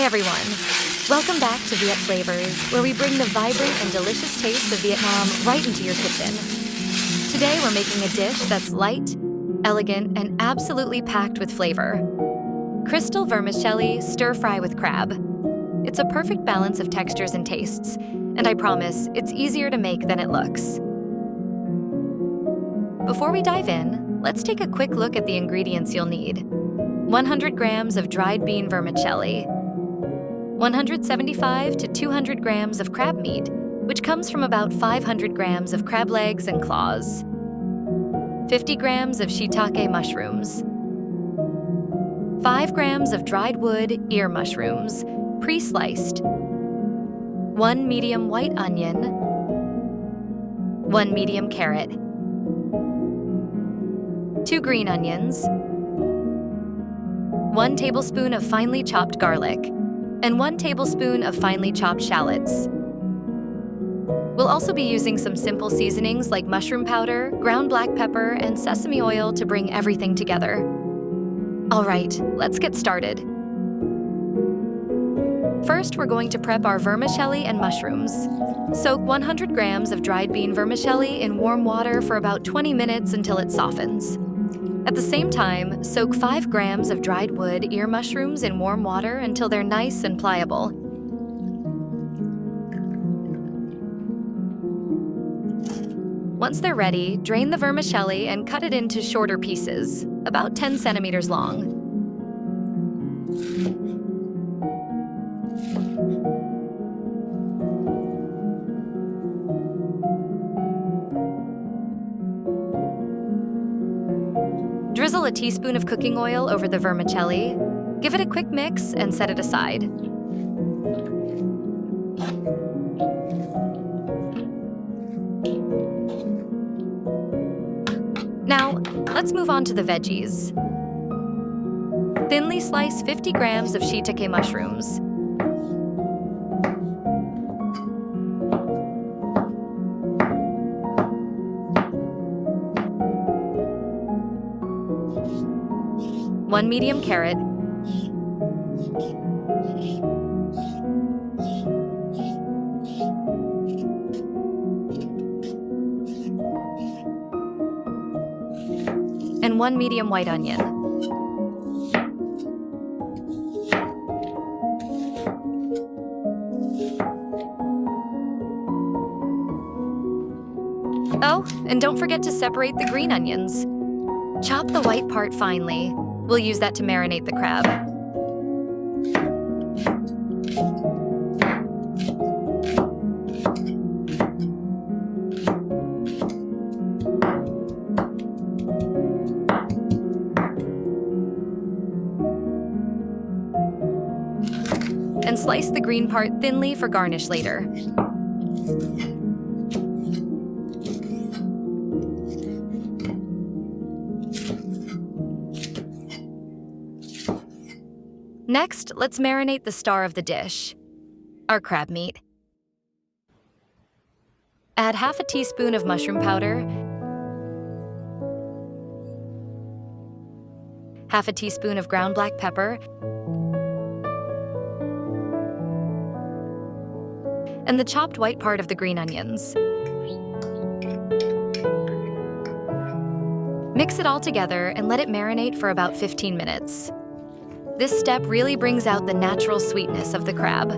everyone. Welcome back to Viet Flavors, where we bring the vibrant and delicious taste of Vietnam right into your kitchen. Today we're making a dish that's light, elegant, and absolutely packed with flavor. Crystal vermicelli stir-fry with crab. It's a perfect balance of textures and tastes, and I promise it's easier to make than it looks. Before we dive in, let's take a quick look at the ingredients you'll need. 100 grams of dried bean vermicelli, 175 to 200 grams of crab meat, which comes from about 500 grams of crab legs and claws, 50 grams of shiitake mushrooms, 5 grams of dried wood ear mushrooms, pre-sliced, 1 medium white onion, 1 medium carrot, 2 green onions, 1 tablespoon of finely chopped garlic, and 1 tablespoon of finely chopped shallots. We'll also be using some simple seasonings like mushroom powder, ground black pepper, and sesame oil to bring everything together. All right, let's get started. First, we're going to prep our vermicelli and mushrooms. Soak 100 grams of dried bean vermicelli in warm water for about 20 minutes until it softens. At the same time, soak 5 grams of dried wood ear mushrooms in warm water until they're nice and pliable. Once they're ready, drain the vermicelli and cut it into shorter pieces, about 10 centimeters long. Drizzle a teaspoon of cooking oil over the vermicelli, give it a quick mix, and set it aside. Now, let's move on to the veggies. Thinly slice 50 grams of shiitake mushrooms. One medium carrot, and 1 medium white onion. Oh, and don't forget to separate the green onions. Chop the white part finely. We'll use that to marinate the crab. And slice the green part thinly for garnish later. Next, let's marinate the star of the dish, our crab meat. Add half a teaspoon of mushroom powder, half a teaspoon of ground black pepper, and the chopped white part of the green onions. Mix it all together and let it marinate for about 15 minutes. This step really brings out the natural sweetness of the crab.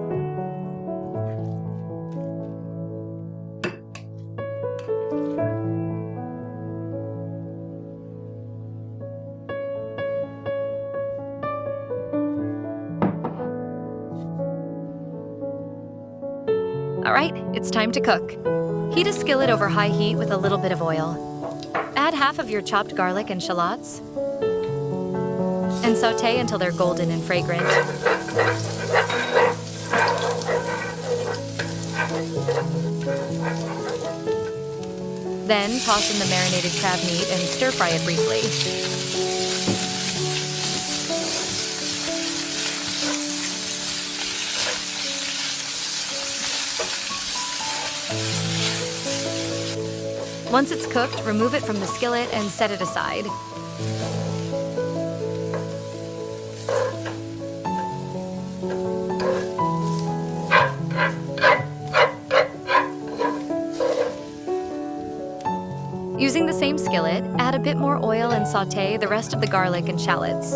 All right, it's time to cook. Heat a skillet over high heat with a little bit of oil. Add half of your chopped garlic and shallots, and sauté until they're golden and fragrant. Then toss in the marinated crab meat and stir-fry it briefly. Once it's cooked, remove it from the skillet and set it aside. Using the same skillet, add a bit more oil and sauté the rest of the garlic and shallots.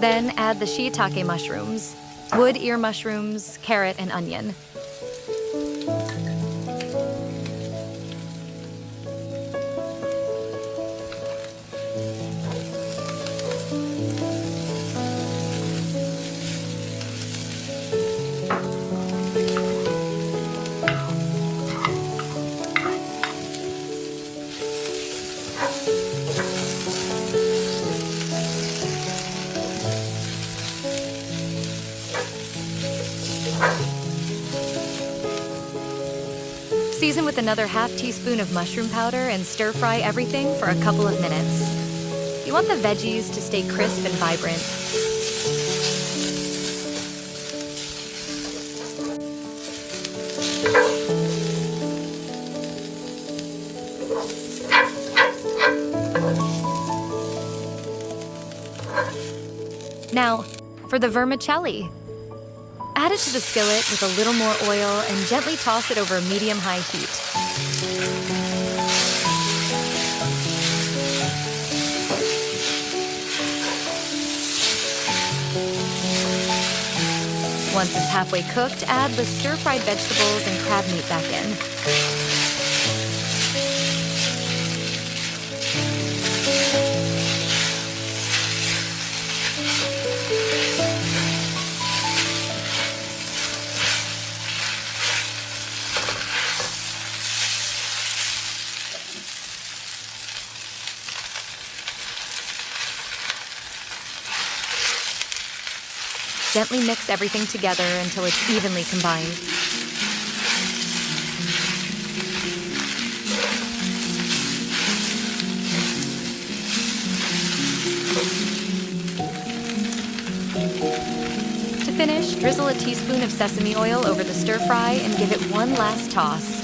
Then add the shiitake mushrooms, wood ear mushrooms, carrot, and onion. Season with another half teaspoon of mushroom powder and stir fry everything for a couple of minutes. You want the veggies to stay crisp and vibrant. Now, for the vermicelli. Add it to the skillet with a little more oil and gently toss it over medium-high heat. Once it's halfway cooked, add the stir-fried vegetables and crab meat back in. Gently mix everything together until it's evenly combined. To finish, drizzle a teaspoon of sesame oil over the stir fry and give it one last toss.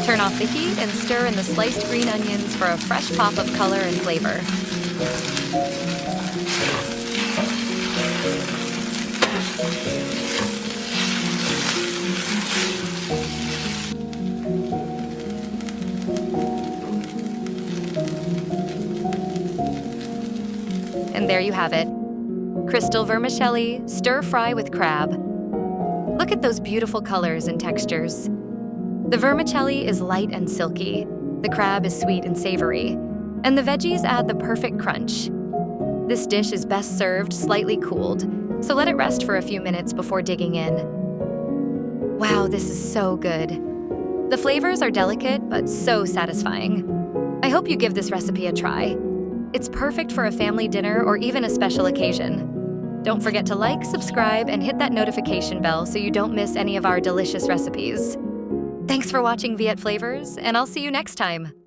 Turn off the heat and stir in the sliced green onions for a fresh pop of color and flavor. And there you have it. Crystal vermicelli, stir fry with crab. Look at those beautiful colors and textures. The vermicelli is light and silky, the crab is sweet and savory, and the veggies add the perfect crunch. This dish is best served slightly cooled, so let it rest for a few minutes before digging in. Wow, this is so good. The flavors are delicate but so satisfying. I hope you give this recipe a try. It's perfect for a family dinner or even a special occasion. Don't forget to like, subscribe, and hit that notification bell so you don't miss any of our delicious recipes. Thanks for watching Viet Flavors, and I'll see you next time.